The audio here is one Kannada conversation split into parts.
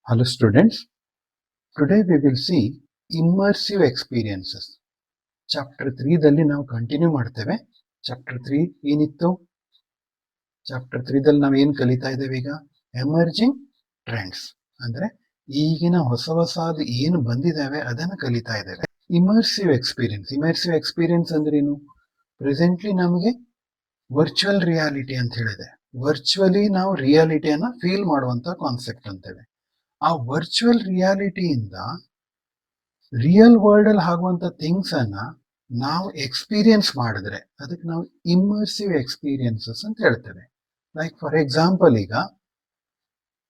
Hello students, today we will see immersive experiences. Chapter 3 ದಲ್ಲಿ ನಾವು ಕಂಟಿನ್ಯೂ ಮಾಡ್ತೇವೆ. ಚಾಪ್ಟರ್ 3 ಏನಿತ್ತು? ಚಾಪ್ಟರ್ 3 ದಲ್ಲಿ ನಾವು ಏನು ಕಲಿತಾ ಇದ್ದೇವೆ ಈಗ? ಎಮರ್ಜಿಂಗ್ ಟ್ರೆಂಡ್ಸ್ ಅಂದ್ರೆ ಈಗಿನ ಹೊಸದು ಏನು ಬಂದಿದ್ದಾವೆ ಅದನ್ನು ಕಲಿತಾ ಇದ್ದೇವೆ. ಇಮರ್ಸಿವ್ ಎಕ್ಸ್ಪೀರಿಯನ್ಸ್ ಅಂದ್ರೇನು? ಪ್ರೆಸೆಂಟ್ಲಿ ನಮಗೆ ವರ್ಚುವಲ್ ರಿಯಾಲಿಟಿ ಅಂತ ಹೇಳಿದೆ. ವರ್ಚುವಲಿ ನಾವು ರಿಯಾಲಿಟಿಯನ್ನ ಫೀಲ್ ಮಾಡುವಂತ ಕಾನ್ಸೆಪ್ಟ್ ಅಂತೇವೆ. ಆ ವರ್ಚುವಲ್ ರಿಯಾಲಿಟಿಯಿಂದ ರಿಯಲ್ ವರ್ಲ್ಡ್ ಅಲ್ಲಿ ಆಗುವಂತ ಥಿಂಗ್ಸ್ ಅನ್ನ ನಾವು ಎಕ್ಸ್ಪೀರಿಯನ್ಸ್ ಮಾಡಿದ್ರೆ ಅದಕ್ಕೆ ನಾವು ಇಮರ್ಸಿವ್ ಎಕ್ಸ್ಪೀರಿಯನ್ಸಸ್ ಅಂತ ಹೇಳ್ತೇವೆ. ಲೈಕ್ ಫಾರ್ ಎಕ್ಸಾಂಪಲ್, ಈಗ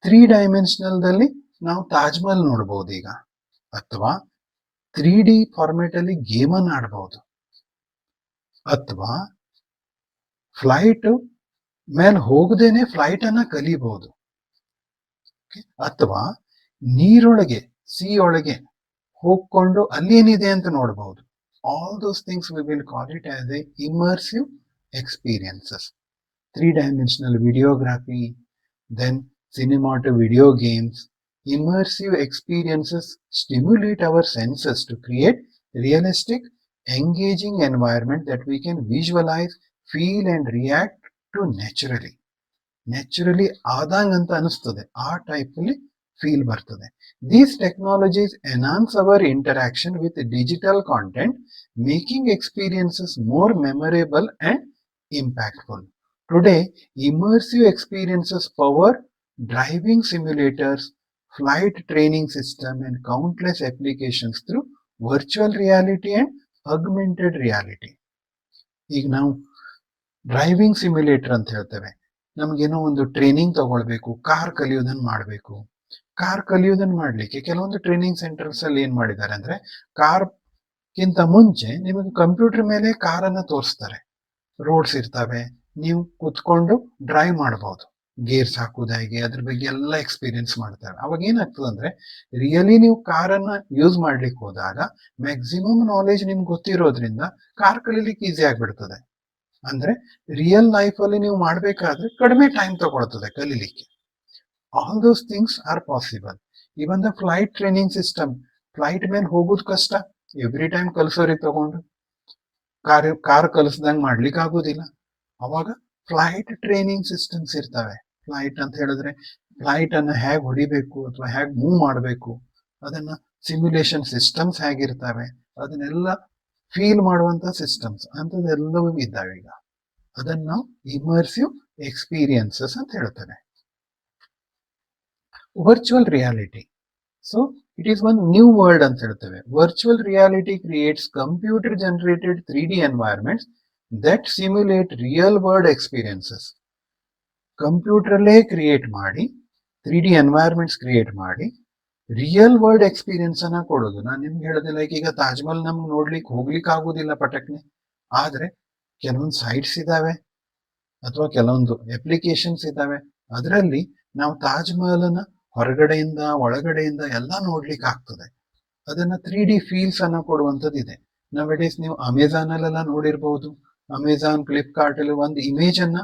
3 ಡೈಮೆನ್ಷನಲ್ ನಾವು ತಾಜ್ ಮಹಲ್ ನೋಡ್ಬೋದು ಈಗ, ಅಥವಾ 3D ಫಾರ್ಮೆಟ್ ಅಲ್ಲಿ ಗೇಮ್ ಅನ್ನು ಆಡಬಹುದು, ಅಥವಾ ಫ್ಲೈಟ್ ಮೇಲೆ ಹೋಗದೇನೆ ಫ್ಲೈಟ್ ಅನ್ನ ಕಲಿಬಹುದು, ಅಥವಾ ನೀರೊಳಗೆ ಸಿ ಒಳಗೆ ಹೋಗ್ಕೊಂಡು ಅಲ್ಲಿ ಏನಿದೆ ಅಂತ ನೋಡಬಹುದು. All those things we will call it as a immersive experiences. 3 dimensional videography, then cinema to video games. Immersive experiences stimulate our senses to create realistic, engaging environment that we can visualize, feel and react to naturally. Naturally ಆದಂಗ ಅಂತ ಅನಿಸ್ತದೆ, ಆ ಟೈಪ್ ಅಲ್ಲಿ ಫೀಲ್ ಬರ್ತದೆ. These technologies enhance our interaction with digital content, making experiences more memorable and impactful. Today, immersive experiences power driving simulators, flight training system and countless applications through virtual reality and augmented reality. ಈಗ ನಾವು ಡ್ರೈವಿಂಗ್ ಸಿಮ್ಯುಲೇಟರ್ ಅಂತ ಹೇಳ್ತೇವೆ. ನಮಗೇನೋ ಒಂದು ಟ್ರೈನಿಂಗ್ ತಗೊಳ್ಬೇಕು, ಕಾರ್ ಕಲಿಯೋದನ್ನ ಮಾಡಬೇಕು. ಕಾರ್ ಕಲಿಯೋದನ್ನ ಮಾಡ್ಲಿಕ್ಕೆ ಕೆಲವೊಂದು ಟ್ರೈನಿಂಗ್ ಸೆಂಟರ್ಸ್ ಅಲ್ಲಿ ಏನ್ ಮಾಡಿದ್ದಾರೆ ಅಂದ್ರೆ, ಕಾರ್ ಗಿಂತ ಮುಂಚೆ ನಿಮಗೆ ಕಂಪ್ಯೂಟರ್ ಮೇಲೆ ಕಾರನ್ನ ತೋರಿಸ್ತಾರೆ. ರೋಡ್ಸ್ ಇರ್ತವೆ, ನೀವು ಕುತ್ಕೊಂಡು ಡ್ರೈವ್ ಮಾಡಬಹುದು, ಗೇರ್ಸ್ ಹಾಕುವುದು ಹೇಗೆ, ಅದ್ರ ಬಗ್ಗೆ ಎಲ್ಲ ಎಕ್ಸ್ಪೀರಿಯನ್ಸ್ ಮಾಡ್ತಾರೆ. ಅವಾಗ ಏನಾಗ್ತದೆ ಅಂದ್ರೆ, ರಿಯಲಿ ನೀವು ಕಾರನ್ನ ಯೂಸ್ ಮಾಡ್ಲಿಕ್ಕೆ ಹೋದಾಗ ಮ್ಯಾಕ್ಸಿಮಮ್ ನಾಲೆಜ್ ನಿಮ್ಗೆ ಗೊತ್ತಿರೋದ್ರಿಂದ ಕಾರ್ ಕಲಿಲಿಕ್ಕೆ ಈಸಿ ಆಗ್ಬಿಡ್ತದೆ. ಅಂದ್ರೆ ರಿಯಲ್ ಲೈಫ್ ಅಲ್ಲಿ ನೀವು ಮಾಡ್ಬೇಕಾದ್ರೆ ಕಡಿಮೆ ಟೈಮ್ ತಗೊಳ್ತದೆ ಕಲಿಲಿಕ್ಕೆ. All those things are possible. Even the flight training system, flight ಮೇಲೆ ಹೋಗೋದು ಕಷ್ಟ, ಎವ್ರಿ ಟೈಮ್ ಕಲಿಸೋರಿಗೆ ತಗೊಂಡು ಕಾರ್ ಕಲಿಸ್ದಂಗ್ ಮಾಡ್ಲಿಕ್ಕೆ ಆಗೋದಿಲ್ಲ. ಅವಾಗ ಫ್ಲೈಟ್ ಟ್ರೈನಿಂಗ್ ಸಿಸ್ಟಮ್ಸ್ ಇರ್ತವೆ. ಫ್ಲೈಟ್ ಅಂತ ಹೇಳಿದ್ರೆ ಫ್ಲೈಟ್ ಅನ್ನ ಹೇಗೆ ಹೊಡಿಬೇಕು ಅಥವಾ ಹೇಗೆ ಮೂವ್ ಮಾಡಬೇಕು, ಅದನ್ನ ಸಿಮ್ಯುಲೇಷನ್ ಸಿಸ್ಟಮ್ಸ್ ಹೇಗಿರ್ತವೆ ಅದನ್ನೆಲ್ಲ ಫೀಲ್ ಮಾಡುವಂತ ಸಿಸ್ಟಮ್ಸ್ ಅಂತದೆಲ್ಲವೂ ಇದ್ದಾವೆ ಈಗ. ಅದನ್ನ ನಾವು ಇಮರ್ಸಿವ್ ಎಕ್ಸ್ಪೀರಿಯನ್ಸಸ್ ಅಂತ ಹೇಳ್ತೇವೆ. Virtual reality, so it is one new world ಅಂತ ಹೇಳ್ತೇವೆ. Virtual reality creates computer generated 3D ಎನ್ವೈರನ್ಮೆಂಟ್ಸ್ that simulate real world experiences. Computer ಅಲ್ಲೇ ಕ್ರಿಯೇಟ್ ಮಾಡಿ 3D ಎನ್ವೈರನ್ಮೆಂಟ್ಸ್ ಕ್ರಿಯೇಟ್ ಮಾಡಿ ರಿಯಲ್ ವರ್ಲ್ಡ್ ಎಕ್ಸ್ಪೀರಿಯನ್ಸ್ ಅನ್ನ ಕೊಡೋದು. ನಾನು ನಿಮ್ಗೆ ಹೇಳಿದೆ, ಲೈಕ್ ಈಗ ತಾಜ್ ಮಹಲ್ ನಮ್ಗೆ ನೋಡ್ಲಿಕ್ಕೆ ಹೋಗ್ಲಿಕ್ಕೆ ಆಗೋದಿಲ್ಲ ಪಟಕ್ನೆ, ಆದ್ರೆ ಕೆಲವೊಂದು ಸೈಟ್ಸ್ ಇದಾವೆ ಅಥವಾ ಕೆಲವೊಂದು ಅಪ್ಲಿಕೇಶನ್ಸ್ ಇದಾವೆ, ಅದರಲ್ಲಿ ನಾವು ತಾಜ್ ಮಹಲನ್ನ ಹೊರಗಡೆಯಿಂದ ಒಳಗಡೆಯಿಂದ ಎಲ್ಲ ನೋಡ್ಲಿಕ್ಕೆ ಆಗ್ತದೆ. ಅದನ್ನ 3D ಫೀಲ್ಸ್ ಅನ್ನ ಕೊಡುವಂಥದ್ದಿದೆ. ನವೆಡೇಸ್ ನೀವು ಅಮೆಝಾನ್ ಅಲ್ಲೆಲ್ಲ ನೋಡಿರ್ಬಹುದು. ಅಮೆಝಾನ್, ಫ್ಲಿಪ್ಕಾರ್ಟ್ ಅಲ್ಲಿ ಒಂದು ಇಮೇಜ್ ಅನ್ನ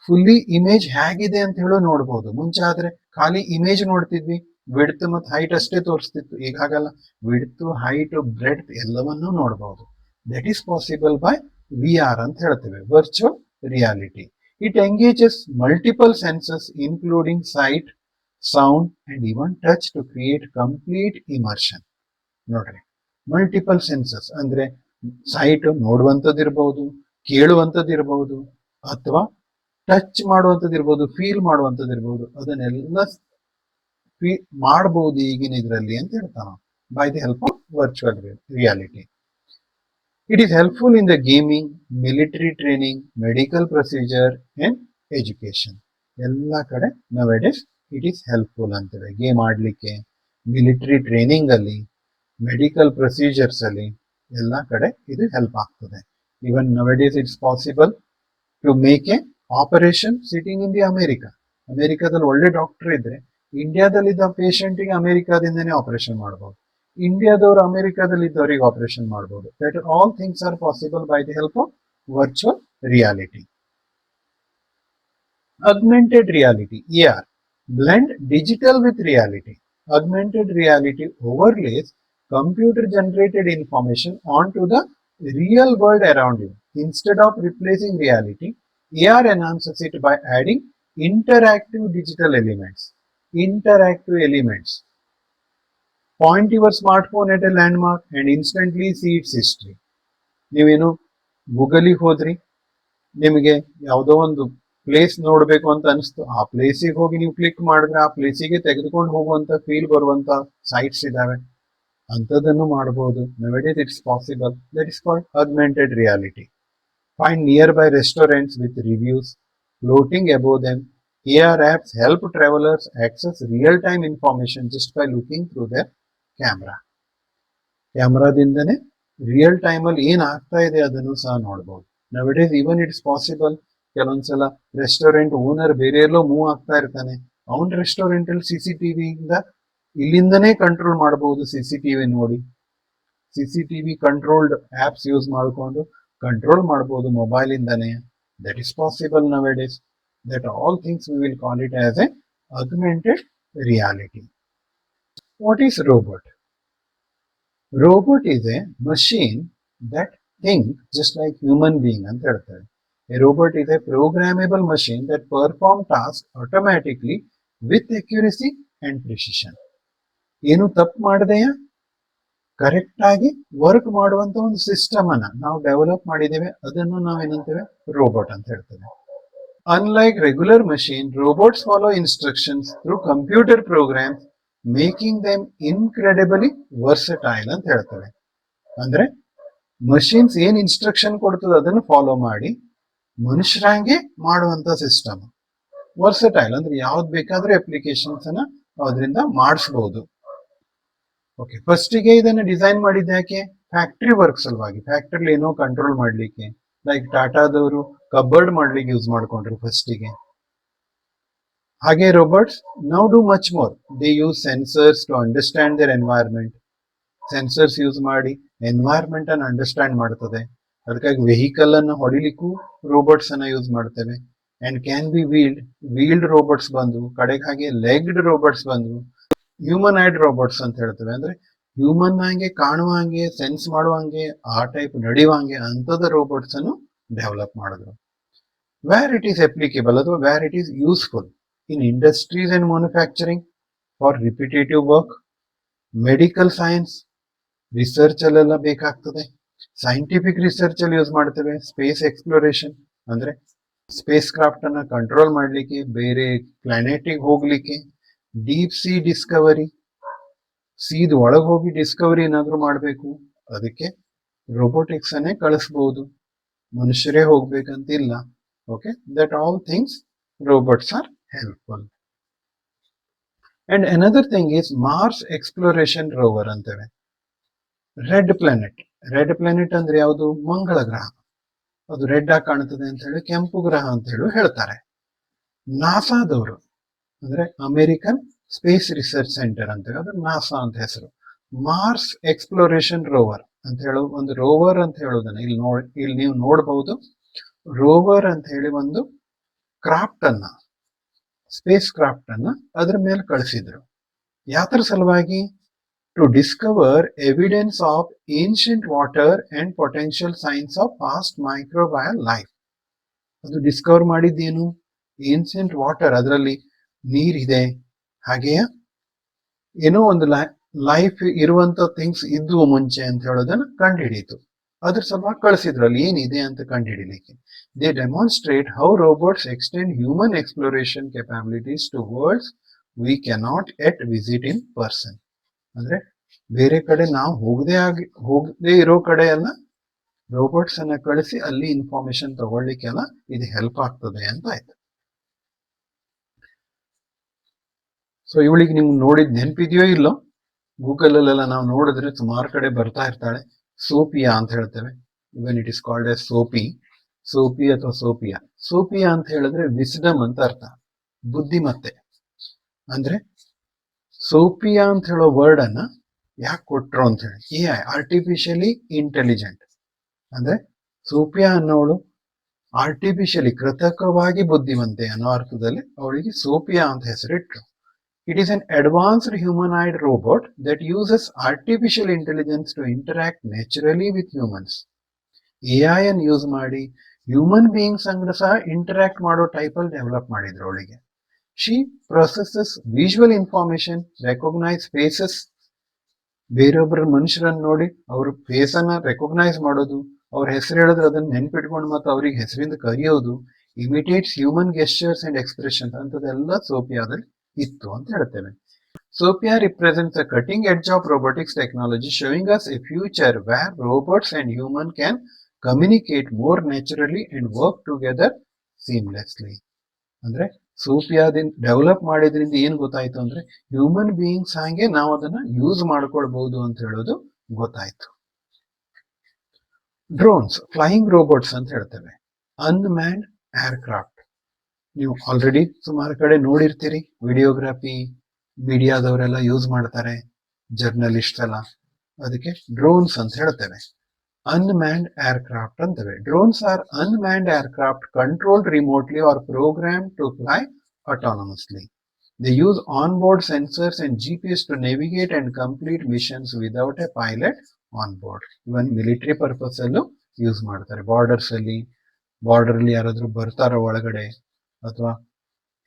ಫುಲ್ಲಿ ಇಮೇಜ್ ಹೇಗಿದೆ ಅಂತ ಹೇಳೋ ನೋಡ್ಬೋದು. ಮುಂಚೆ ಆದ್ರೆ ಖಾಲಿ ಇಮೇಜ್ ನೋಡ್ತಿದ್ವಿ, ವಿಡ್ತ್ ಮತ್ತು ಹೈಟ್ ಅಷ್ಟೇ ತೋರಿಸ್ತಿತ್ತು. ಈಗ ಹಾಗಲ್ಲ, ವಿಡ್ತ್, ಹೈಟ್, ಬ್ರೆಡ್ತ್ ಎಲ್ಲವನ್ನೂ ನೋಡಬಹುದು. That is possible by VR ಅಂತ ಹೇಳ್ತೇವೆ, virtual reality. It engages multiple senses including sight, sound and even touch to create complete immersion. ನೋಡ್ರಿ, ಮಲ್ಟಿಪಲ್ ಸೆನ್ಸಸ್ ಅಂದ್ರೆ ಸೈಟ್ ನೋಡುವಂಥದ್ದಿರ್ಬಹುದು, ಕೇಳುವಂಥದ್ದಿರ್ಬಹುದು, ಅಥವಾ ಟಚ್ ಮಾಡುವಂಥದ್ದಿರ್ಬೋದು, ಫೀಲ್ ಮಾಡುವಂಥದ್ದಿರ್ಬೋದು, ಅದನ್ನೆಲ್ಲ ಮಾಡಬಹುದು ಈಗಿನ ಇದರಲ್ಲಿ ಅಂತ ಹೇಳ್ತಾನ, by the help of virtual reality. It is helpful in the gaming, military training, medical procedure and education. ಎಲ್ಲ ಕಡೆ ನವೆಡೇಸ್ ಇಟ್ ಈಸ್ ಹೆಲ್ಪ್ಫುಲ್ ಅಂತೇವೆ. ಗೇಮ್ ಆಡ್ಲಿಕ್ಕೆ, ಮಿಲಿಟರಿ ಟ್ರೈನಿಂಗ್ ಅಲ್ಲಿ, ಮೆಡಿಕಲ್ ಪ್ರೊಸೀಜರ್ಸ್ ಅಲ್ಲಿ ಎಲ್ಲ ಕಡೆ ಇದು ಹೆಲ್ಪ್ ಆಗ್ತದೆ. Even nowadays it's possible to make a operation sitting in the ಅಮೆರಿಕಾದಲ್ಲಿ ಒಳ್ಳೆ ಡಾಕ್ಟರ್ ಇದ್ರೆ ಇಂಡಿಯಾದಲ್ಲಿದ್ದ ಪೇಷಂಟ್ಗೆ ಅಮೆರಿಕಾದಿಂದನೇ ಆಪರೇಷನ್ ಮಾಡಬಹುದು, ಇಂಡಿಯಾದವರು ಅಮೆರಿಕಾದಲ್ಲಿ ಇದ್ದವರಿಗೆ ಆಪರೇಷನ್ ಮಾಡಬಹುದು. That all things are possible by the help of virtual reality. Augmented reality, AR. Blend digital with reality. Augmented reality overlays computer generated information onto the real world around you. Instead of replacing reality, AR enhances it by adding interactive digital elements. Interactive elements. Point your smartphone at a landmark and instantly see its history. ನೀವೇನು ಗೂಗಲಿಗೆ ಹೋದ್ರಿ, ನಿಮಗೆ ಯಾವುದೋ ಒಂದು ಪ್ಲೇಸ್ ನೋಡ್ಬೇಕು ಅಂತ ಅನಿಸ್ತು, ಆ ಪ್ಲೇಸಿಗೆ ಹೋಗಿ ನೀವು ಕ್ಲಿಕ್ ಮಾಡಿದ್ರೆ ಆ ಪ್ಲೇಸಿಗೆ ತೆಗೆದುಕೊಂಡು ಹೋಗುವಂತ ಫೀಲ್ ಬರುವಂತ ಸೈಟ್ಸ್ ಇದಾವೆ. ಅಂಥದ್ದನ್ನು ಮಾಡಬಹುದು. Nowadays it's possible. That is called augmented reality. Find nearby restaurants with reviews floating above them. AR apps help travelers access real-time information just by looking through their camera. ಕ್ಯಾಮ್ರಾದಿಂದನೇ ರಿಯಲ್ ಟೈಮ್ ಅಲ್ಲಿ ಏನ್ ಆಗ್ತಾ ಇದೆ ಅದನ್ನು ಸಹ ನೋಡಬಹುದು. Nowadays even it's possible. ಕೆಲವೊಂದ್ಸಲ ರೆಸ್ಟೋರೆಂಟ್ ಓನರ್ ಬೇರೆ ಎಲ್ಲೋ ಮೂವ್ ಆಗ್ತಾ ಇರ್ತಾನೆ, ಅವನ್ ರೆಸ್ಟೋರೆಂಟ್ ಅಲ್ಲಿ CCTV ಇಂದ ಇಲ್ಲಿಂದನೇ ಕಂಟ್ರೋಲ್ ಮಾಡಬಹುದು. CCTV ನೋಡಿ, CCTV ಕಂಟ್ರೋಲ್ಡ್ ಆಪ್ಸ್ ಯೂಸ್ ಮಾಡಿಕೊಂಡು ಕಂಟ್ರೋಲ್ ಮಾಡಬಹುದು ಮೊಬೈಲ್ ಇಂದಾನೆ. That is possible nowadays. That all things we will call it as a augmented reality. What is robot? Robot is a machine that think just like human being ಅಂತ ಹೇಳ್ತಾರೆ. A robot is a programmable machine that perform tasks automatically with accuracy and precision. ಏನು ತಪ್ಪು ಮಾಡದೆಯ ಕರೆಕ್ಟ್ ಆಗಿ ವರ್ಕ್ ಮಾಡುವಂತ ಒಂದು ಸಿಸ್ಟಮ್ ಅನ್ನ ನಾವು ಡೆವಲಪ್ ಮಾಡಿದ್ದೇವೆ. ಅದನ್ನು ನಾವೇನಂತೇವೆ ರೋಬೋಟ್ ಅಂತ ಹೇಳ್ತೇವೆ. Unlike regular machine, robots follow instructions through computer programs, making them incredibly versatile ಅಂತ ಹೇಳ್ತೇವೆ. ಅಂದ್ರೆ ಮಷೀನ್ಸ್ ಏನ್ ಇನ್ಸ್ಟ್ರಕ್ಷನ್ ಕೊಡ್ತದೆ ಅದನ್ನು ಫಾಲೋ ಮಾಡಿ ಮನುಷ್ಯರಾಗೆ ಮಾಡುವಂತ ಸಿಸ್ಟಮ್. ವರ್ಸಟೈಲ್ ಅಂದ್ರೆ ಯಾವ್ದು ಬೇಕಾದ್ರೆ ಅಪ್ಲಿಕೇಶನ್ಸ್ ಅನ್ನ ಅದರಿಂದ ಮಾಡಿಸಬಹುದು. ಓಕೆ, ಫಸ್ಟಿಗೆ ಇದನ್ನ ಡಿಸೈನ್ ಮಾಡಿದ ಯಾಕೆ? ಫ್ಯಾಕ್ಟ್ರಿ ವರ್ಕ್ ಸಲುವಾಗಿ. ಫ್ಯಾಕ್ಟ್ರಿಲಿ ಏನೋ ಕಂಟ್ರೋಲ್ ಮಾಡ್ಲಿಕ್ಕೆ, ಲೈಕ್ ಟಾಟಾದವರು ಕಬರ್ಡ್ ಮಾಡ್ಲಿಕ್ಕೆ ಯೂಸ್ ಮಾಡ್ಕೊಂಡ್ರು ಫಸ್ಟಿಗೆ. ಹಾಗೆ robots now do much more. They use sensors to understand their environment. Sensors use ಮಾಡಿ ಎನ್ವೈರ್ಮೆಂಟ್ ಅನ್ನು ಅಂಡರ್ಸ್ಟ್ಯಾಂಡ್ ಮಾಡ್ತದೆ. ಅದಕ್ಕಾಗಿ ವೆಹಿಕಲ್ ಅನ್ನು ಹೊಡಿಲಿಕ್ಕೂ ರೋಬೋಟ್ಸ್ ಅನ್ನ ಯೂಸ್ ಮಾಡ್ತೇವೆ. And can be wheeled robots ಬಂದ್ವು, ಕಡೆಗೆ ಹಾಗೆ ಲೆಗ್ಡ್ ರೋಬೋಟ್ಸ್ ಬಂದ್ವು. ಹ್ಯೂಮನೈಡ್ ರೋಬೋಟ್ಸ್ ಅಂತ ಹೇಳ್ತೇವೆ. ಅಂದ್ರೆ ಹ್ಯೂಮನ್ ಹಂಗೆ ಕಾಣುವಂಗೆ, ಸೆನ್ಸ್ ಮಾಡುವಂಗೆ, ಆ ಟೈಪ್ ನಡೆಯುವಂಗೆ ಅಂತದ ರೋಬೋಟ್ಸ್ ಅನ್ನು ಡೆವಲಪ್ ಮಾಡಿದ್ರು. ವೇರ್ ಇಟ್ ಈಸ್ ಅಪ್ಲಿಕೇಬಲ್ ಅಥವಾ where it is useful in industries and manufacturing, for repetitive work, medical science research ಅಲ್ಲೆಲ್ಲ ಬೇಕಾಗ್ತದೆ. ಸೈಂಟಿಫಿಕ್ ರಿಸರ್ಚ್ ಅಲ್ಲಿ ಯೂಸ್ ಮಾಡ್ತೇವೆ. ಸ್ಪೇಸ್ ಎಕ್ಸ್ಪ್ಲೋರೇಷನ್ ಅಂದ್ರೆ ಸ್ಪೇಸ್ ಕ್ರಾಫ್ಟ್ ಅನ್ನ ಕಂಟ್ರೋಲ್ ಮಾಡ್ಲಿಕ್ಕೆ, ಬೇರೆ ಪ್ಲಾನೆಟಿಗೆ ಹೋಗ್ಲಿಕ್ಕೆ. ಡೀಪ್ ಸಿ ಡಿಸ್ಕವರಿ, ಸೀದ್ ಒಳಗೆ ಹೋಗಿ ಡಿಸ್ಕವರಿ ಏನಾದ್ರು ಮಾಡಬೇಕು, ಅದಕ್ಕೆ ರೋಬೋಟಿಕ್ಸ್ ಅನ್ನೇ ಕಳಿಸಬಹುದು. ಮನುಷ್ಯರೇ ಹೋಗ್ಬೇಕಂತಿಲ್ಲ. Okay, that all things robots are helpful. And another thing is Mars exploration rover ಅಂತೇವೆ. ರೆಡ್ ಪ್ಲಾನೆಟ್ ಅಂದ್ರೆ ಯಾವುದು? ಮಂಗಳ ಗ್ರಹ. ಅದು ರೆಡ್ ಆಗಿ ಕಾಣುತ್ತದೆ ಅಂತ ಹೇಳಿ ಕೆಂಪು ಗ್ರಹ ಅಂತ ಹೇಳಿ ಹೇಳ್ತಾರೆ. ನಾಸಾದವರು ಅಂದ್ರೆ ಅಮೆರಿಕನ್ ಸ್ಪೇಸ್ ರಿಸರ್ಚ್ ಸೆಂಟರ್ ಅಂತ ಹೇಳಿ, ಅದು ನಾಸಾ ಅಂತ ಹೆಸರು. ಮಾರ್ಸ್ ಎಕ್ಸ್ಪ್ಲೋರೇಷನ್ ರೋವರ್ ಅಂತ ಹೇಳೋ ಒಂದು ರೋವರ್ ಅಂತ ಹೇಳೋದನ್ನ ಇಲ್ಲಿ ನೀವು ನೋಡಬಹುದು. ರೋವರ್ ಅಂತ ಹೇಳಿ ಒಂದು ಕ್ರಾಫ್ಟ್ ಅನ್ನ, ಸ್ಪೇಸ್ ಕ್ರಾಫ್ಟ್ ಅನ್ನ ಅದ್ರ ಮೇಲೆ ಕಳಿಸಿದ್ರು. ಯಾತ್ರ ಸಲುವಾಗಿ? To discover evidence of ancient water and potential signs of past microbial life. ಅದು ಡಿಸ್ಕವರ್ ಮಾಡಿದ್ದೇನು? ಏನ್ಷಿಯಂಟ್ ವಾಟರ್, ಅದರಲ್ಲಿ ನೀರಿದೆ, ಹಾಗೆಯೇ ಏನೋ ಒಂದು ಲೈಫ್ ಇರುವಂತ ಥಿಂಗ್ಸ್ ಇದ್ವು ಮುಂಚೆ ಅಂತ ಹೇಳೋದನ್ನ ಕಂಡುಹಿಡಿಯಿತು. ಅದ್ರ ಸಲುವಾಗಿ ಕಳಿಸಿದ್ರು ಅಲ್ಲಿ ಏನಿದೆ ಅಂತ ಕಂಡುಹಿಡಿಲಿಕ್ಕೆ. They demonstrate how robots extend human exploration capabilities to worlds we cannot yet visit in person. ಅಂದ್ರೆ ಬೇರೆ ಕಡೆ ನಾವು ಹೋಗದೆ ಇರೋ ಕಡೆ ಎಲ್ಲ ರೋಬೋಟ್ಸ್ ಅನ್ನ ಕಳಿಸಿ ಅಲ್ಲಿ ಇನ್ಫಾರ್ಮೇಶನ್ ತಗೊಳ್ಳಿಕ್ಕೆಲ್ಲ ಇದು ಹೆಲ್ಪ್ ಆಗ್ತದೆ ಅಂತ ಆಯ್ತು. ಸೊ ಇವಳಿಗೆ ನಿಮ್ಗೆ ನೋಡಿದ್ ನೆನಪಿದೆಯೋ ಇಲ್ಲೋ? ಗೂಗಲ್ ಅಲ್ಲೆಲ್ಲ ನಾವು ನೋಡಿದ್ರೆ ಸುಮಾರು ಕಡೆ ಬರ್ತಾ ಇರ್ತಾಳೆ. ಸೋಪಿಯಾ ಅಂತ ಹೇಳ್ತೇವೆ. Even it is called as Sophie ಅಥವಾ ಸೋಪಿಯಾ ಅಂತ ಹೇಳಿದ್ರೆ ವಿಸ್ಡಮ್ ಅಂತ ಅರ್ಥ, ಬುದ್ಧಿಮತ್ತೆ. ಅಂದ್ರೆ ಸೋಪಿಯಾ ಅಂತ ಹೇಳೋ ವರ್ಡ್ ಅನ್ನ ಯಾಕೆ ಕೊಟ್ರು ಅಂತ ಹೇಳಿ, AI ಆರ್ಟಿಫಿಷಿಯಲಿ ಇಂಟೆಲಿಜೆಂಟ್. ಅಂದ್ರೆ ಸೋಪಿಯಾ ಅನ್ನೋಳು ಆರ್ಟಿಫಿಷಿಯಲಿ ಕೃತಕವಾಗಿ ಬುದ್ಧಿವಂತೆ ಅನ್ನೋ ಅರ್ಥದಲ್ಲಿ ಅವಳಿಗೆ ಸೋಫಿಯಾ ಅಂತ ಹೆಸರಿಟ್ರು. It is an advanced humanoid robot that uses artificial intelligence to interact naturally with humans. AI ಅನ್ನು ಯೂಸ್ ಮಾಡಿ ಹ್ಯೂಮನ್ ಬೀಯಿಂಗ್ಸ್ ಅಂಗಡ ಸಹ ಇಂಟರಾಕ್ಟ್ ಮಾಡೋ ಟೈಪಲ್ಲಿ ಡೆವಲಪ್ ಮಾಡಿದ್ರು ಅವಳಿಗೆ. She processes visual information, recognise faces, ಬೇರೊಬ್ಬರ ಮನುಷ್ಯರನ್ನು ನೋಡಿ ಅವ್ರ ಫೇಸ್ ಅನ್ನ ರೆಕಾಗ್ನೈಸ್ ಮಾಡೋದು, ಅವ್ರ ಹೆಸರು ಹೇಳಿದ್ರೆ ಅದನ್ನ ನೆನ್ಪಿಟ್ಕೊಂಡು ಮತ್ತೆ ಅವ್ರಿಗೆ ಹೆಸರಿಂದ ಕರೆಯೋದು, imitates human gestures and expression ಅಂತದೆಲ್ಲ ಸೋಫಿಯಾದಲ್ಲಿ ಇತ್ತು ಅಂತ ಹೇಳ್ತೇವೆ. Sophia represents a cutting edge of robotics technology, showing us a future where robots and humans can communicate more naturally and work together seamlessly. ಅಂದ್ರೆ ಸೋಫಿಯಾದಿಂದ ಡೆವಲಪ್ ಮಾಡಿದ್ರಿಂದ ಏನ್ ಗೊತ್ತಾಯ್ತು ಅಂದ್ರೆ ಹ್ಯೂಮನ್ ಬೀಯಿಂಗ್ಸ್ ಹಾಗೆ ನಾವು ಅದನ್ನ ಯೂಸ್ ಮಾಡ್ಕೊಳ್ಬಹುದು ಅಂತ ಹೇಳೋದು ಗೊತ್ತಾಯ್ತು. ಡ್ರೋನ್ಸ್, ಫ್ಲೈಯಿಂಗ್ ರೋಬೋಟ್ಸ್ ಅಂತ ಹೇಳ್ತೇವೆ. ಅನ್ಮ್ಯಾನ್ಡ್ ಏರ್ಕ್ರಾಫ್ಟ್, ನೀವು ಆಲ್ರೆಡಿ ಸುಮಾರು ಕಡೆ ನೋಡಿರ್ತೀರಿ. ವಿಡಿಯೋಗ್ರಫಿ ಮೀಡಿಯಾದವರೆಲ್ಲ ಯೂಸ್ ಮಾಡ್ತಾರೆ, ಜರ್ನಲಿಸ್ಟ್ ಎಲ್ಲ. ಅದಕ್ಕೆ ಡ್ರೋನ್ಸ್ ಅಂತ ಹೇಳ್ತೇವೆ. ಅನ್ಮ್ಯಾನ್ಡ್ ಏರ್ಕ್ರಾಫ್ಟ್ ಅಂತವೆ. Drones are unmanned aircraft controlled remotely or program to fly autonomously. They use onboard sensors and GPS to navigate and complete missions without a pilot on board. Even military purpose ಅಲ್ಲೂ ಯೂಸ್ ಮಾಡ್ತಾರೆ. ಬಾರ್ಡರ್ಸ್ ಅಲ್ಲಿ ಯಾರಾದ್ರೂ ಬರ್ತಾರ ಒಳಗಡೆ, ಅಥವಾ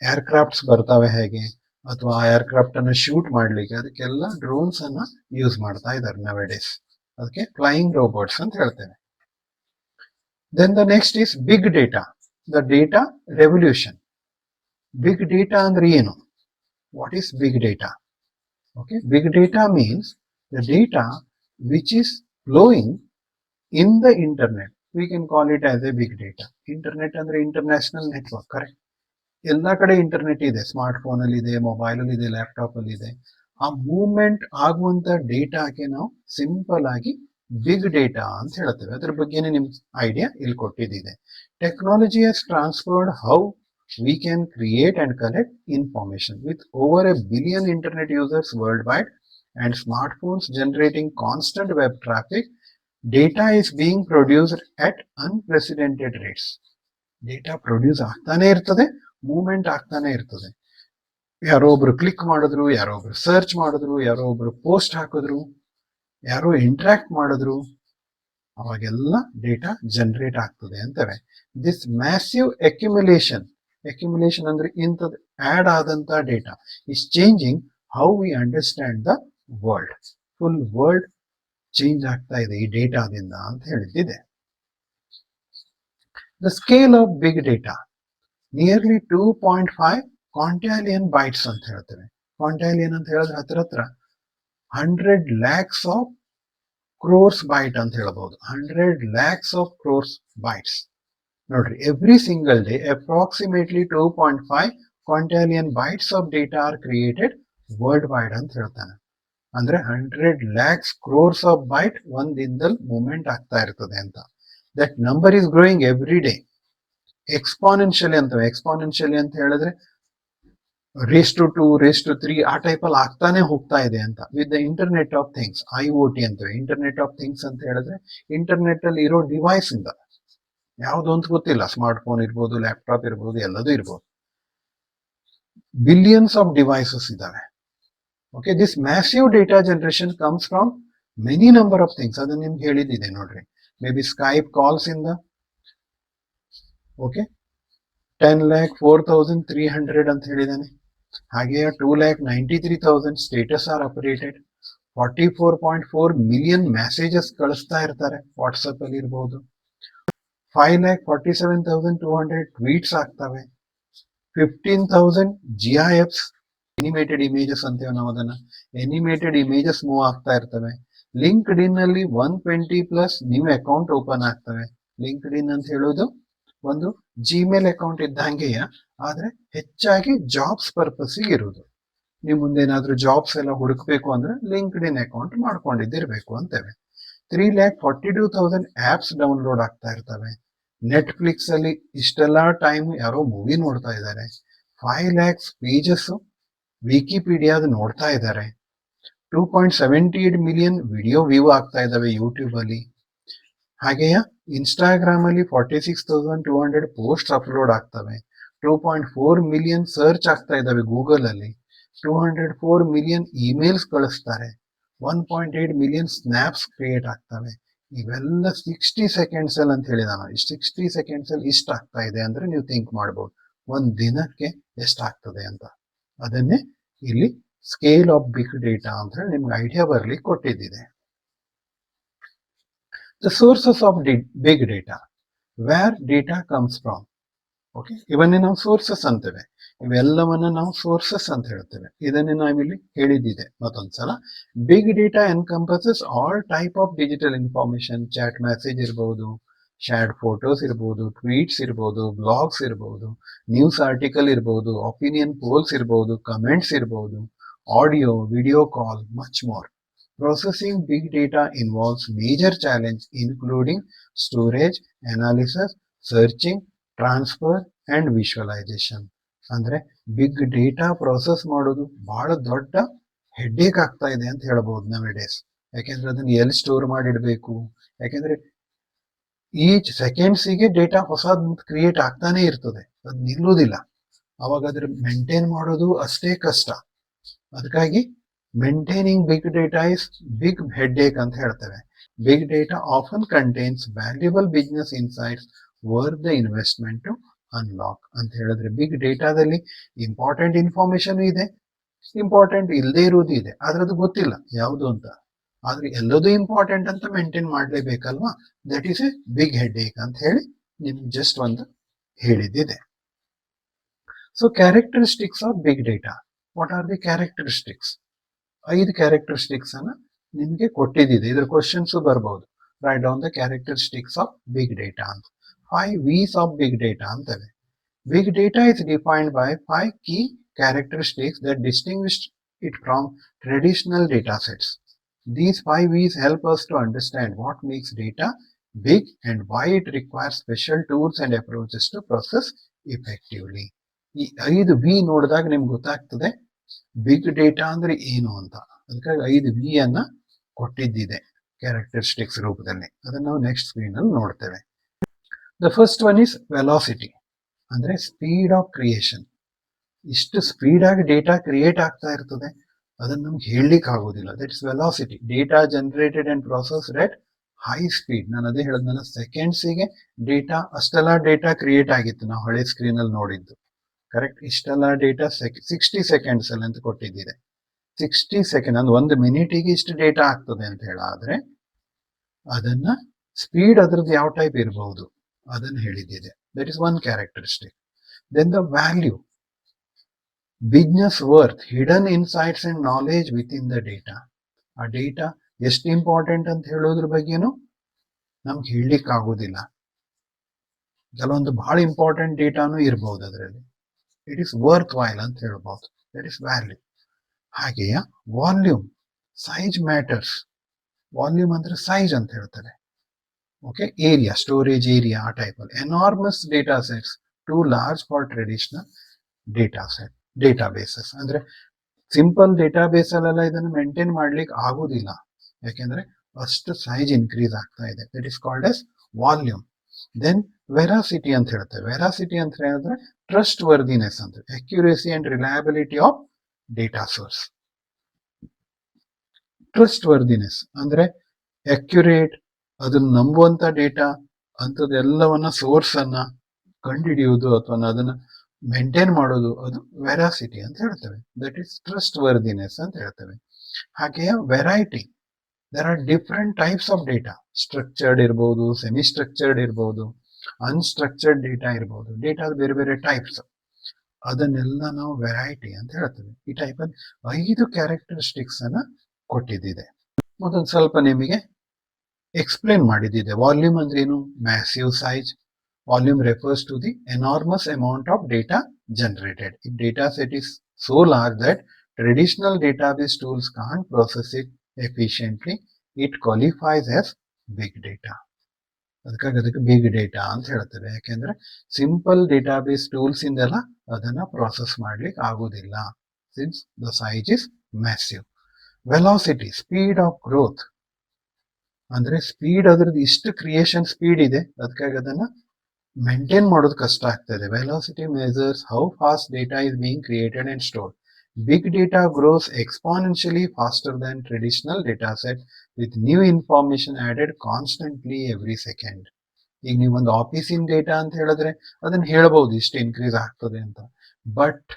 ಏರ್ಕ್ರಾಫ್ಟ್ಸ್ ಬರ್ತಾವೆ ಹೇಗೆ, ಅಥವಾ ಆ ಏರ್ಕ್ರಾಫ್ಟ್ ಅನ್ನ ಶೂಟ್ ಮಾಡ್ಲಿಕ್ಕೆ, ಅದಕ್ಕೆಲ್ಲ ಡ್ರೋನ್ಸ್ ಅನ್ನ ಯೂಸ್ ಮಾಡ್ತಾ ಇದ್ದಾರೆ ನವೆಡೇಸ್. ಅದಕ್ಕೆ ಫ್ಲೈಯಿಂಗ್ ರೋಬೋಟ್ಸ್ ಅಂತ ಹೇಳ್ತೇವೆ. Then the next is big data, the data revolution. Big data ಅಂದ್ರೆ ಏನು? What is big data? Okay, big data means the data which is flowing in the internet. We can call it as a big data. Internet ಅಂದ್ರೆ ಇಂಟರ್ನ್ಯಾಷನಲ್ ನೆಟ್ವರ್ಕ್, ಕರೆಕ್ಟ್? ಎಲ್ಲ ಕಡೆ ಇಂಟರ್ನೆಟ್ ಇದೆ, ಸ್ಮಾರ್ಟ್ ಫೋನ್ ಅಲ್ಲಿ ಇದೆ, ಮೊಬೈಲ್ ಅಲ್ಲಿ ಇದೆ, ಲ್ಯಾಪ್ಟಾಪ್ ಅಲ್ಲಿ ಇದೆ. ಆ ಮೂವ್ಮೆಂಟ್ ಆಗುವಂತ ಡೇಟಾಗೆ ನಾವು ಸಿಂಪಲ್ ಆಗಿ ಬಿಗ್ ಡೇಟಾ ಅಂತ ಹೇಳ್ತೇವೆ. ಅದ್ರ ಬಗ್ಗೆನೇ ನಿಮ್ ಐಡಿಯಾ ಇಲ್ಲಿ ಕೊಟ್ಟಿದ್ದಿದೆ. Technology has transferred how we can create and collect information. With over 1 billion internet users worldwide and smartphones generating constant web traffic, data is being produced at unprecedented rates. Data produce ಆಗ್ತಾನೆ ಇರ್ತದೆ, ಮೂವ್ಮೆಂಟ್ ಆಗ್ತಾನೆ ಇರ್ತದೆ. ಯಾರೋ ಒಬ್ರು ಕ್ಲಿಕ್ ಮಾಡಿದ್ರು, ಯಾರೋ ಒಬ್ರು ಸರ್ಚ್ ಮಾಡಿದ್ರು, ಯಾರೋ ಒಬ್ರು ಪೋಸ್ಟ್ ಹಾಕಿದ್ರು, ಯಾರೋ ಇಂಟ್ರಾಕ್ಟ್ ಮಾಡಿದ್ರು, ಅವಾಗೆಲ್ಲ ಡೇಟಾ ಜನರೇಟ್ ಆಗ್ತದೆ ಅಂತವೆ. ದಿಸ್ ಮ್ಯಾಸಿವ್ ಅಕ್ಯುಮುಲೇಷನ್ ಅಂದ್ರೆ ಇಂಥದ್ದು ಆಡ್ ಆದಂತ data is changing how we understand the world. Full world change ಆಗ್ತಾ ಇದೆ ಈ ಡೇಟಾದಿಂದ ಅಂತ ಹೇಳಿದ್ದಿದೆ. The scale of big data nearly 2.5 quintillion bytes ಅಂತ ಹೇಳ್ತೇವೆ. ಕ್ವಾಂಟಾಲಿಯನ್ ಅಂತ ಹೇಳಿದ್ರೆ ಹತ್ರ 100 lakhs of crores byte ಅಂತ ಹೇಳ್ಬಹುದು. 100 lakhs of crores bytes. ನೋಡ್ರಿ, every single day approximately 2.5 quintillion bytes of data are created world wide ಅಂತ ಹೇಳ್ತಾನೆ. ಅಂದ್ರೆ 100 lakhs crores of byte ಒಂದ್ ದಿನದಲ್ಲಿ ಮೂವ್ಮೆಂಟ್ ಆಗ್ತಾ ಇರ್ತದೆ ಅಂತ. That number is growing every day. Exponentially ಅಂತವೆ. ಎಕ್ಸ್ಪಾನೆನ್ಷಿಯಲಿ ಅಂತ ಹೇಳಿದ್ರೆ raised to 3 ಆ ಟೈಪ್ ಅಲ್ಲಿ ಆಗ್ತಾನೆ ಹೋಗ್ತಾ ಇದೆ ಅಂತ. With the internet of things, IoT ಅಂತವೆ. ಇಂಟರ್ನೆಟ್ ಆಫ್ ಥಿಂಗ್ಸ್ ಅಂತ ಹೇಳಿದ್ರೆ ಇಂಟರ್ನೆಟ್ ಅಲ್ಲಿ ಇರೋ ಡಿವೈಸ್ ಇಂದ, ಯಾವ್ದು ಅಂತ ಗೊತ್ತಿಲ್ಲ, ಸ್ಮಾರ್ಟ್ ಫೋನ್ ಇರ್ಬೋದು, ಲ್ಯಾಪ್ಟಾಪ್ ಇರ್ಬೋದು, ಎಲ್ಲದೂ ಇರ್ಬೋದು. ಬಿಲಿಯನ್ಸ್ ಆಫ್ ಡಿವೈಸಸ್ ಇದಾವೆ. Okay, this massive data generation comes from many number of things. ಅದನ್ನ ನಿಮ್ಗೆ ಹೇಳಿದ್ದಿದೆ ನೋಡ್ರಿ. ಮೇ ಬಿ ಸ್ಕೈಪ್ ಕಾಲ್ಸ್ ಇಂದ, ಓಕೆ, 10,04,300 ಅಂತ ಹೇಳಿದಾನೆ. ಹಾಗೆಯೇ 2,93,000 ಸ್ಟೇಟಸ್ ಆರ್ ಅಪರೇಟೆಡ್. 44.4 ಮಿಲಿಯನ್ ಮೆಸೇಜಸ್ ಕಳಿಸ್ತಾ ಇರ್ತಾರೆ, ವಾಟ್ಸಪ್ ಅಲ್ಲಿ ಇರ್ಬೋದು. 5,47,200 ಟ್ವೀಟ್ಸ್ ಆಗ್ತವೆ. 15,000 GIFs, ಅನಿಮೇಟೆಡ್ ಇಮೇಜಸ್ ಅಂತೇವೆ ನಾವು ಅದನ್ನ. ಅನಿಮೇಟೆಡ್ ಇಮೇಜಸ್ ಮೂವ್ ಆಗ್ತಾ ಇರ್ತವೆ. ಲಿಂಕ್ಡ್ ಇನ್ ಅಲ್ಲಿ 120+ ನ್ಯೂ ಅಕೌಂಟ್ ಓಪನ್ ಆಗ್ತವೆ. ಲಿಂಕ್ಡ್ ಇನ್ ಅಂತ ಹೇಳೋದು ಒಂದು ಜಿಮೇಲ್ ಅಕೌಂಟ್ ಇದ್ದಂಗೆಯ, ಆದ್ರೆ ಹೆಚ್ಚಾಗಿ ಜಾಬ್ಸ್ ಪರ್ಪಸ್ ಇರುವುದು. ನೀವು ಮುಂದೆ ಏನಾದ್ರೂ ಜಾಬ್ಸ್ ಎಲ್ಲ ಹುಡುಕ್ಬೇಕು ಅಂದ್ರೆ ಲಿಂಕ್ಡ್ ಇನ್ ಅಕೌಂಟ್ ಮಾಡ್ಕೊಂಡಿದ್ದಿರ್ಬೇಕು ಅಂತೇವೆ. 3,42,000 ಆಪ್ಸ್ ಡೌನ್ಲೋಡ್ ಆಗ್ತಾ ಇರ್ತವೆ. ನೆಟ್ಫ್ಲಿಕ್ಸ್ ಅಲ್ಲಿ ಇಷ್ಟೆಲ್ಲ ಟೈಮ್ ಯಾರೋ ಮೂವಿ ನೋಡ್ತಾ ಇದ್ದಾರೆ. 5 lakhs ಪೇಜಸ್ ವಿಕಿಪೀಡಿಯಾದ ನೋಡ್ತಾ ಇದ್ದಾರೆ. 2.78 ಮಿಲಿಯನ್ ವಿಡಿಯೋ ವ್ಯೂ ಆಗ್ತಾ ಇದಾವೆ ಯೂಟ್ಯೂಬ್ ಅಲ್ಲಿ. ಹಾಗೆಯೇ ಇನ್ಸ್ಟಾಗ್ರಾಮ್ ಅಲ್ಲಿ 46,200 ಪೋಸ್ಟ್ ಅಪ್ಲೋಡ್ ಆಗ್ತವೆ, 2.4 ಮಿಲಿಯನ್ ಸರ್ಚ್ ಆಗ್ತಾ ಇದಾವೆ ಗೂಗಲ್ ಅಲ್ಲಿ, 204 ಮಿಲಿಯನ್ ಇಮೇಲ್ಸ್ ಕಳಿಸ್ತಾರೆ, 1.8 ಮಿಲಿಯನ್ ಸ್ನ್ಯಾಪ್ಸ್ ಕ್ರಿಯೇಟ್ ಆಗ್ತವೆ. ಇವೆಲ್ಲ 60 ಸೆಕೆಂಡ್ಸ್ ಅಲ್ಲಿ ಅಂತ ಹೇಳಿದ ನಾನು. 60 ಸೆಕೆಂಡ್ಸ್ ಅಲ್ಲಿ ಇಷ್ಟ ಆಗ್ತಾ ಇದೆ ಅಂದ್ರೆ ನೀವು ಥಿಂಕ್ ಮಾಡ್ಬೋದು ಒಂದ್ ದಿನಕ್ಕೆ ಎಷ್ಟಾಗ್ತದೆ ಅಂತ. ಅದನ್ನೇ ಇಲ್ಲಿ ಸ್ಕೇಲ್ ಆಫ್ ಬಿಗ್ ಡೇಟಾ ಅಂತ ಹೇಳಿ ನಿಮ್ಗೆ ಐಡಿಯಾ ಬರ್ಲಿಕ್ಕೆ ಕೊಟ್ಟಿದ್ದಿದೆ. The sources of big data, where data comes from. Okay, ಇವನ್ನೇ ನಾವು ಸೋರ್ಸಸ್ ಅಂತೇವೆ. ಇವೆಲ್ಲವನ್ನ ನಾವು ಸೋರ್ಸಸ್ ಅಂತ ಹೇಳ್ತೇವೆ. ಇದನ್ನೇ ನಾವಿಲ್ಲಿ ಹೇಳಿದ್ದಿದೆ ಮತ್ತೊಂದ್ಸಲ. Big data encompasses all type of digital information. Chat message ಇರ್ಬೋದು, ಶೇರ್ಡ್ ಫೋಟೋಸ್ ಇರ್ಬೋದು, ಟ್ವೀಟ್ಸ್ ಇರ್ಬೋದು, ಬ್ಲಾಗ್ಸ್ ಇರ್ಬೋದು, ನ್ಯೂಸ್ ಆರ್ಟಿಕಲ್ ಇರ್ಬೋದು, ಒಪಿನಿಯನ್ ಪೋಲ್ಸ್ ಇರ್ಬೋದು, ಕಮೆಂಟ್ಸ್ ಇರ್ಬೋದು, audio, video call, much more. Processing big data involves major challenge including storage, analysis, searching, transfer and visualisation. ಅಂದ್ರೆ ಬಿಗ್ ಡೇಟಾ ಪ್ರೊಸೆಸ್ ಮಾಡೋದು ಬಹಳ ದೊಡ್ಡ ಹೆಡ್ಡೇಕ್ ಆಗ್ತಾ ಇದೆ ಅಂತ ಹೇಳ್ಬೋದು ನವೆಡೇಸ್. ಯಾಕೆಂದ್ರೆ ಅದನ್ನ ಎಲ್ಲಿ ಸ್ಟೋರ್ ಮಾಡಿಡ್ಬೇಕು, ಯಾಕೆಂದ್ರೆ ಈಚ್ ಸೆಕೆಂಡ್ಸಿಗೆ ಡೇಟಾ ಹೊಸದ್ ಕ್ರಿಯೇಟ್ ಆಗ್ತಾನೆ ಇರ್ತದೆ, ಅದು ನಿಲ್ಲುವುದಿಲ್ಲ. ಅವಾಗ ಅದ್ರ ಮೇಂಟೈನ್ ಮಾಡೋದು ಅಷ್ಟೇ ಕಷ್ಟ. ಅದಕ್ಕಾಗಿ maintaining big data is big headache ಅಂತ ಹೇಳ್ತೇವೆ. Big data often contains valuable business insights worth the investment to unlock ಅಂತ ಹೇಳಿದ್ರೆ, ಬಿಗ್ ಡೇಟಾದಲ್ಲಿ ಇಂಪಾರ್ಟೆಂಟ್ ಇನ್ಫಾರ್ಮೇಶನ್ ಇದೆ, ಇಂಪಾರ್ಟೆಂಟ್ ಇಲ್ಲದೆ ಇರುವುದು ಇದೆ, ಆದ್ರೆ ಅದು ಗೊತ್ತಿಲ್ಲ ಯಾವುದು ಅಂತ. ಆದ್ರೆ ಎಲ್ಲದೂ ಇಂಪಾರ್ಟೆಂಟ್ ಅಂತ ಮೇಂಟೈನ್ ಮಾಡ್ಲೇಬೇಕಲ್ವಾ. That is a big headache ಅಂತ ಹೇಳಿ ನಿಮ್ಗೆ ಜಸ್ಟ್ ಒಂದು ಹೇಳಿದ್ದಿದೆ. So characteristics of big data, what are the characteristics? 5 characteristics ಅನ್ನ ನಿಮ್ಗೆ ಕೊಟ್ಟಿದ್ದಿದೆ. ಇದ್ರ ಕ್ವಶನ್ಸ್ ಬರ್ಬಹುದು. Write down the characteristics of big data ಅಂತ. 5 V's of big data ಅಂತವೆ. Big data is defined by 5 key characteristics that distinguish it from traditional data sets. These 5 V's help us to understand what makes data big and why it requires special tools and approaches to process effectively. ಈ 5 ವಿ ನೋಡಿದಾಗ ನಿಮ್ಗೆ ಗೊತ್ತಾಗ್ತದೆ ಬಿಗ್ ಡೇಟಾ ಅಂದ್ರೆ ಏನು ಅಂತ. ಅದಕ್ಕಾಗಿ 5 ವಿ ಅನ್ನ ಕೊಟ್ಟಿದ್ದಿದೆ ಕ್ಯಾರೆಕ್ಟರಿಸ್ಟಿಕ್ಸ್ ರೂಪದಲ್ಲಿ. ಅದನ್ನ ನಾವು ನೆಕ್ಸ್ಟ್ ಸ್ಕ್ರೀನ್ ಅಲ್ಲಿ ನೋಡ್ತೇವೆ. The first one is velocity, ಅಂದ್ರೆ ಸ್ಪೀಡ್ ಆಫ್ ಕ್ರಿಯೇಷನ್. ಇಷ್ಟು ಸ್ಪೀಡ್ ಆಗಿ ಡೇಟಾ ಕ್ರಿಯೇಟ್ ಆಗ್ತಾ ಇರ್ತದೆ, ಅದನ್ನ ನಮ್ಗೆ ಹೇಳಲಿಕ್ಕೆ ಆಗೋದಿಲ್ಲ. That is velocity. Data generated and processed at high speed. ನಾನು ಅದೇ ಹೇಳಿದ್ನಲ್ಲ, ಸೆಕೆಂಡ್ಸಿಗೆ ಡೇಟಾ, ಅಷ್ಟೆಲ್ಲ ಡೇಟಾ ಕ್ರಿಯೇಟ್ ಆಗಿತ್ತು ನಾವು ಹಳೆ ಸ್ಕ್ರೀನ್ ಅಲ್ಲಿ ನೋಡಿದ್ದು. ಕರೆಕ್ಟ್, ಇಷ್ಟೆಲ್ಲ ಡೇಟಾ 60 ಸೆಕೆಂಡ್ಸ್ ಅಲ್ಲಿ ಅಂತ ಕೊಟ್ಟಿದ್ದಿದೆ. 60 ಸೆಕೆಂಡ್ ಅಂದ್ರೆ 1 ಮಿನಿಟಿಗೆ ಇಷ್ಟು ಡೇಟಾ ಆಗ್ತದೆ ಅಂತ ಹೇಳಾದ್ರೆ ಅದನ್ನ ಸ್ಪೀಡ್ ಅದ್ರದ್ದು ಯಾವ ಟೈಪ್ ಇರಬಹುದು ಅದನ್ನು ಹೇಳಿದ್ದಿದೆ. That is one characteristic. Then the value, business worth, hidden insights and knowledge within the data. ಆ ಡೇಟಾ ಎಷ್ಟು ಇಂಪಾರ್ಟೆಂಟ್ ಅಂತ ಹೇಳೋದ್ರ ಬಗ್ಗೆನೂ ನಮ್ಗೆ ಹೇಳಲಿಕ್ಕೆ ಆಗೋದಿಲ್ಲ. ಕೆಲವೊಂದು ಬಹಳ ಇಂಪಾರ್ಟೆಂಟ್ ಡೇಟಾನು ಇರಬಹುದು ಅದರಲ್ಲಿ. ಇಟ್ ಇಸ್ ವರ್ತ್ ವೈಲ್ ಅಂತ ಹೇಳ್ಬಹುದು. That is value. ಹಾಗೆಯೇ ವಾಲ್ಯೂಮ್, ಸೈಜ್ ಮ್ಯಾಟರ್ಸ್. ವಾಲ್ಯೂಮ್ ಅಂದ್ರೆ ಸೈಜ್ ಅಂತ ಹೇಳ್ತಾರೆ. ಓಕೆ, ಏರಿಯಾ, ಸ್ಟೋರೇಜ್ ಏರಿಯಾ, ಆ ಟೈಪ್ ಅಲ್ಲಿ. Enormous data sets, two large for traditional data basis. ಅಂದ್ರೆ ಸಿಂಪಲ್ ಡೇಟಾ ಬೇಸ್ ಅಲ್ಲೆಲ್ಲ ಇದನ್ನು ಮೇಂಟೈನ್ ಮಾಡ್ಲಿಕ್ಕೆ ಆಗುದಿಲ್ಲ, ಯಾಕೆಂದ್ರೆ ಅಷ್ಟು ಸೈಜ್ ಇನ್ಕ್ರೀಸ್ ಆಗ್ತಾ ಇದೆ. That is called as volume. Then veracity ಅಂತ ಹೇಳ್ತೇವೆ. ವೆರಾಸಿಟಿ ಅಂತ ಹೇಳಿದ್ರೆ ಟ್ರಸ್ಟ್ ವರ್ದಿನೆಸ್ ಅಂತ, accuracy and reliability of data source. Trustworthiness ಅಂದ್ರೆ ಅಕ್ಯುರೇಟ್, ಅದನ್ನ ನಂಬುವಂತ ಡೇಟಾ ಅಂತದೆಲ್ಲವನ್ನ ಸೋರ್ಸ್ ಅನ್ನ ಕಂಡುಹಿಡಿಯುವುದು ಅಥವಾ ಅದನ್ನ ಮೇಂಟೈನ್ ಮಾಡೋದು, ಅದು ವೆರಾಸಿಟಿ ಅಂತ ಹೇಳ್ತೇವೆ. ದಟ್ ಈಸ್ ಟ್ರಸ್ಟ್ ವರ್ದಿನೆಸ್ ಅಂತ ಹೇಳ್ತೇವೆ. ಹಾಗೆಯೇ variety, there are different types of data. Structured ಇರ್ಬೋದು, ಸೆಮಿ ಸ್ಟ್ರಕ್ಚರ್ಡ್ ಇರ್ಬೋದು, ಅನ್ಸ್ಟ್ರಕ್ಚರ್ಡ್ ಡೇಟಾ ಇರ್ಬೋದು. ಡೇಟಾ ಬೇರೆ ಬೇರೆ ಟೈಪ್ಸ್, ಅದನ್ನೆಲ್ಲ ನಾವು ವೆರೈಟಿ ಅಂತ ಹೇಳ್ತೇವೆ. ಈ ಟೈಪ್ ಅಲ್ಲಿ 5 ಕ್ಯಾರೆಕ್ಟರಿಸ್ಟಿಕ್ಸ್ ಅನ್ನ ಕೊಟ್ಟಿದ್ದಿದೆ. ಮತ್ತೊಂದು ಸ್ವಲ್ಪ ನಿಮಗೆ ಎಕ್ಸ್ಪ್ಲೇನ್ ಮಾಡಿದ್ದಿದೆ. ವಾಲ್ಯೂಮ್ ಅಂದ್ರೆ ಏನು? Massive size. Volume refers to the enormous amount of data generated. If data set is so large that traditional database tools can't process it efficiently, it qualifies as big data. ಅದಕ್ಕಾಗಿ ಅದಕ್ಕೆ ಬಿಗ್ ಡೇಟಾ ಅಂತ ಹೇಳ್ತೇವೆ. ಯಾಕೆಂದ್ರೆ ಸಿಂಪಲ್ ಡೇಟಾಬೇಸ್ ಟೂಲ್ಸ್ ಇಂದೆಲ್ಲ ಅದನ್ನ ಪ್ರಾಸೆಸ್ ಮಾಡ್ಲಿಕ್ಕೆ ಆಗೋದಿಲ್ಲ, since the size is massive. Velocity, speed of growth. ಅಂದ್ರೆ ಸ್ಪೀಡ್ ಅದ್ರದ್ದು ಇಷ್ಟು ಕ್ರಿಯೇಷನ್ ಸ್ಪೀಡ್ ಇದೆ, ಅದಕ್ಕಾಗಿ ಅದನ್ನ ಮೇಂಟೈನ್ ಮಾಡೋದು ಕಷ್ಟ ಆಗ್ತದೆ. Velocity measures how fast data is being created and stored. Big data grows exponentially faster than traditional data set with new information added constantly every second. ಈಗ ನೀವು ಒಂದು ಆಫೀಸಿನ ಡೇಟಾ ಅಂತ ಹೇಳಿದ್ರೆ ಅದನ್ನ ಹೇಳ್ಬಹುದು ಇಷ್ಟು ಇನ್ಕ್ರೀಸ್ ಆಗ್ತದೆ ಅಂತ, ಬಟ್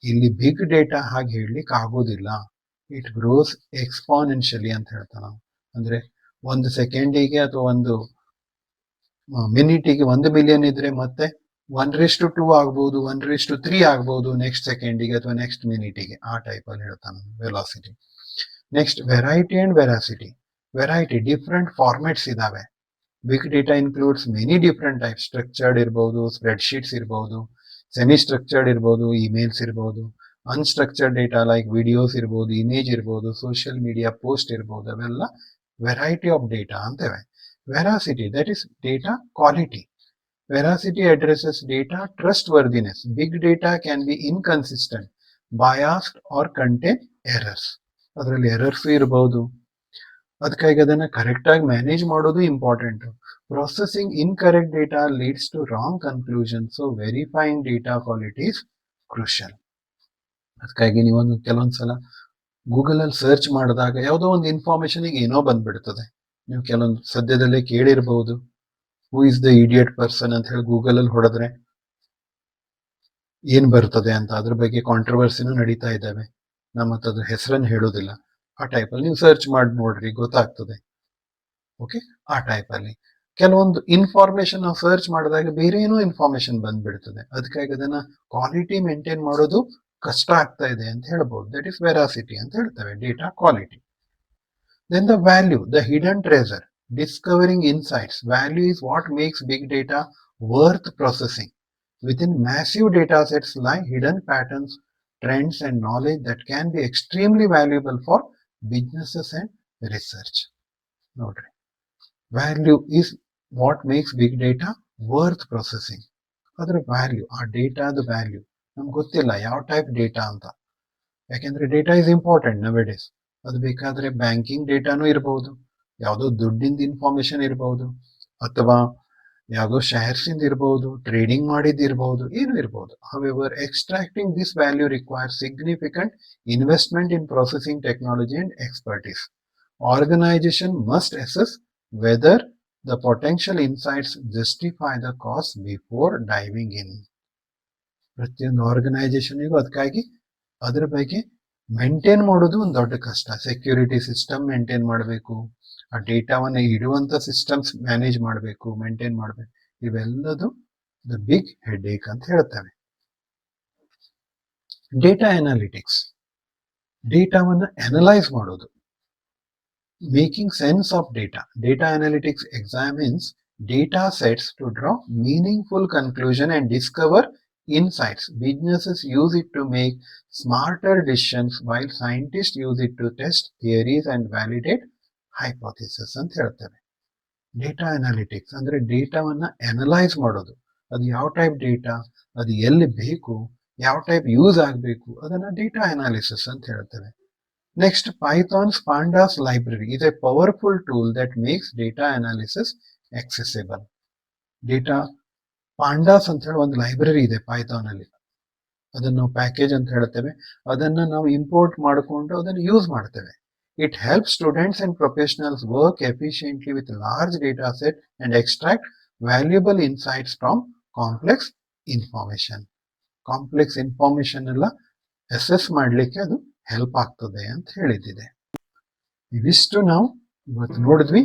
ಇಲ್ಲಿ ಬಿಗ್ ಡೇಟಾ ಹಾಗೆ ಹೇಳಲಿಕ್ಕೆ ಆಗೋದಿಲ್ಲ. ಇಟ್ ಗ್ರೋಸ್ ಎಕ್ಸ್ಪಾನೆನ್ಷಿಯಲಿ ಅಂತ ಹೇಳ್ತಾನೆ. ಅಂದ್ರೆ ಒಂದು ಸೆಕೆಂಡಿಗೆ ಅಥವಾ ಒಂದು ಮಿನಿಟಿಗೆ 1 ಮಿಲಿಯನ್ ಇದ್ರೆ ಮತ್ತೆ 1:2 ಆಗ್ಬಹುದು, 1:3 ಆಗ್ಬಹುದು ನೆಕ್ಸ್ಟ್ ಸೆಕೆಂಡಿಗೆ ಅಥವಾ ನೆಕ್ಸ್ಟ್ ಮಿನಿಟಿಗೆ, ಆ ಟೈಪ್ ಅಲ್ಲಿ ಹೇಳ್ತಾನೆ velocity. Next variety and veracity. Variety different formats ಇದಾವೆ. Big data includes many different type. Structured ಇರ್ಬೋದು, ಸ್ಪ್ರೆಡ್ ಶೀಟ್ಸ್ ಇರ್ಬೋದು, ಸೆಮಿ ಸ್ಟ್ರಕ್ಚರ್ಡ್ ಇರ್ಬೋದು, ಇಮೇಲ್ಸ್ ಇರ್ಬೋದು, ಅನ್ಸ್ಟ್ರಕ್ಚರ್ಡ್ ಡೇಟಾ ಲೈಕ್ ವಿಡಿಯೋಸ್ ಇರ್ಬೋದು, ಇಮೇಜ್ ಇರ್ಬೋದು, ಸೋಷಿಯಲ್ ಮೀಡಿಯಾ ಪೋಸ್ಟ್ ಇರ್ಬೋದು, ಅವೆಲ್ಲ ವೆರೈಟಿ ಆಫ್ ಡೇಟಾ ಅಂತೇವೆ. Veracity, that is data quality. Veracity addresses data trustworthiness. Big data can be inconsistent, biased or contain errors. ಅದರಲ್ಲಿ ಎರರ್ಸ್ ಇರಬಹುದು, ಅದಕ್ಕಾಗಿ ಅದನ್ನ ಕರೆಕ್ಟ್ ಆಗಿ ಮ್ಯಾನೇಜ್ ಮಾಡೋದು important. Processing incorrect data leads to wrong conclusion, so verifying data quality is crucial. ಅದಕ್ಕಾಗಿ ನೀವೊಂದು ಕೆಲವೊಂದ್ಸಲ ಗೂಗಲ್ ಅಲ್ಲಿ ಸರ್ಚ್ ಮಾಡಿದಾಗ ಯಾವುದೋ ಒಂದು ಇನ್ಫಾರ್ಮೇಶನ್ ಏನೋ ಬಂದ್ಬಿಡ್ತದೆ. ನೀವು ಕೆಲವೊಂದು ಸದ್ಯದಲ್ಲೇ ಕೇಳಿರಬಹುದು, who is the idiot person ಅಂತ ಹೇಳಿ ಗೂಗಲ್ ಅಲ್ಲಿ ಹೊಡೆದ್ರೆ ಏನ್ ಬರ್ತದೆ ಅಂತ. ಅದ್ರ ಬಗ್ಗೆ ಕಾಂಟ್ರವರ್ಸಿನೂ ನಡೀತಾ ಇದ್ದಾವೆ. ನಮ್ಮ ಅದ್ರ ಹೆಸರನ್ನು ಹೇಳೋದಿಲ್ಲ. ಆ ಟೈಪ್ ಅಲ್ಲಿ ನೀವು ಸರ್ಚ್ ಮಾಡಿ ನೋಡ್ರಿ, ಗೊತ್ತಾಗ್ತದೆ. ಓಕೆ, ಆ ಟೈಪ್ ಅಲ್ಲಿ ಕೆಲವೊಂದು ಇನ್ಫಾರ್ಮೇಶನ್ ನಾವು ಸರ್ಚ್ ಮಾಡಿದಾಗ ಬೇರೆ ಏನೋ ಇನ್ಫಾರ್ಮೇಶನ್ ಬಂದ್ಬಿಡ್ತದೆ. ಅದಕ್ಕಾಗಿ ಅದನ್ನ ಕ್ವಾಲಿಟಿ ಮೇಂಟೈನ್ ಮಾಡೋದು ಕಷ್ಟ ಆಗ್ತಾ ಇದೆ ಅಂತ ಹೇಳ್ಬೋದು. ದಟ್ ಇಸ್ ವೆರಾಸಿಟಿ ಅಂತ ಹೇಳ್ತೇವೆ, data quality. Then the value, the hidden treasure, discovering insights. Value is what makes big data worth processing. Within massive data sets lie hidden patterns, trends and knowledge that can be extremely valuable for businesses and research. Note, value is what makes big data worth processing. ಅದರ ವ್ಯಾಲ್ಯೂ, ಆ ಡೇಟಾದ ವ್ಯಾಲ್ಯೂ ನಮ್ಗೆ ಗೊತ್ತಿಲ್ಲ ಯಾವ ಟೈಪ್ ಡೇಟಾ ಅಂತ. ಯಾಕೆಂದ್ರೆ ಡೇಟಾ ಇಸ್ ಇಂಪಾರ್ಟೆಂಟ್ ನವೇಡೇಸ್. ಅದು ಬೇಕಾದ್ರೆ ಬ್ಯಾಂಕಿಂಗ್ ಡೇಟಾನು ಇರಬಹುದು, ಯಾವುದೋ ದುಡ್ಡಿಂದ ಇನ್ಫಾರ್ಮೇಶನ್ ಇರಬಹುದು, ಅಥವಾ ಯಾವುದೋ ಶೇರ್ಸ್ ಇಂದ ಇರಬಹುದು, ಟ್ರೇಡಿಂಗ್ ಮಾಡಿದ್ದು ಇರಬಹುದು, ಏನು ಇರಬಹುದು. However, extracting this value requires significant investment in processing technology and expertise. Organization must assess whether the potential insights justify the cost before diving in. ಪ್ರತಿಯೊಂದು ಆರ್ಗನೈಸೇಷನ್ಗೂ ಅದಕ್ಕಾಗಿ ಅದರ ಬಗ್ಗೆ ಮೇಂಟೈನ್ ಮಾಡೋದು ಒಂದು ದೊಡ್ಡ ಕಷ್ಟ. ಸೆಕ್ಯೂರಿಟಿ ಸಿಸ್ಟಮ್ ಮೇಂಟೈನ್ ಮಾಡಬೇಕು, ಆ ಡೇಟಾವನ್ನು ಇಡುವಂತ ಸಿಸ್ಟಮ್ಸ್ ಮ್ಯಾನೇಜ್ ಮಾಡಬೇಕು, ಮೇಂಟೈನ್ ಮಾಡಬೇಕು. ಇವೆಲ್ಲದು ದ ಬಿಗ್ ಹೆಡ್ಏಕ್ ಅಂತ ಹೇಳ್ತೇವೆ. ಡೇಟಾ ಅನಾಲಿಟಿಕ್ಸ್, ಡೇಟಾವನ್ನು ಅನಲೈಸ್ ಮಾಡೋದು. Making sense of data. Data analytics examines data sets to draw meaningful conclusion and discover insights. Businesses use it to make smarter decisions while scientists use it to test theories and validate hypotheses ಅಂತ ಹೇಳ್ತಾರೆ. ಡೇಟಾ ಅನಾಲಿಟಿಕ್ಸ್ ಅಂದ್ರೆ ಡೇಟಾವನ್ನ ಅನಲೈಸ್ ಮಾಡೋದು. ಅದು ಯಾವ ಟೈಪ್ ಡೇಟಾ, ಅದು ಎಲ್ಲಿ ಬೇಕು, ಯಾವ ಟೈಪ್ ಯೂಸ್ ಆಗಬೇಕು, ಅದನ್ನ ಡೇಟಾ ಅನಾಲಿಸಿಸ್ ಅಂತ ಹೇಳ್ತೇವೆ. Next, Python's Pandas library is a powerful tool that makes data analysis accessible. Data pandas ಅಂತ ಹೇಳಿ ಒಂದು ಲೈಬ್ರರಿ ಇದೆ ಪೈಥಾನ್ ಅಲ್ಲಿ, ಅದನ್ನು ನಾವು ಪ್ಯಾಕೇಜ್ ಅಂತ ಹೇಳ್ತೇವೆ. ಅದನ್ನ ನಾವು ಇಂಪೋರ್ಟ್ ಮಾಡಿಕೊಂಡು ಅದನ್ನು ಯೂಸ್ ಮಾಡ್ತೇವೆ. It help students and professionals work efficiently with large data set and extract valuable insights from complex information. Complex information ಎಲ್ಲ ಅಸೆಸ್ ಮಾಡಲಿಕ್ಕೆ ಅದು ಹೆಲ್ಪ್ ಆಗ್ತದೆ ಅಂತ ಹೇಳಿದ್ದಿದೆ. ಇವಿಷ್ಟು ನಾವು ಇವತ್ತು ನೋಡಿದ್ವಿ.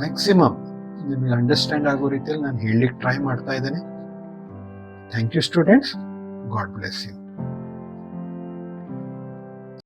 ಮ್ಯಾಕ್ಸಿಮಮ್ ನಿಮಗೆ ಅಂಡರ್ಸ್ಟ್ಯಾಂಡ್ ಆಗೋ ರೀತಿಯಲ್ಲಿ ನಾನು ಹೇಳಲಿಕ್ಕೆ ಟ್ರೈ ಮಾಡ್ತಾ ಇದ್ದೇನೆ. Thank you students. God bless you.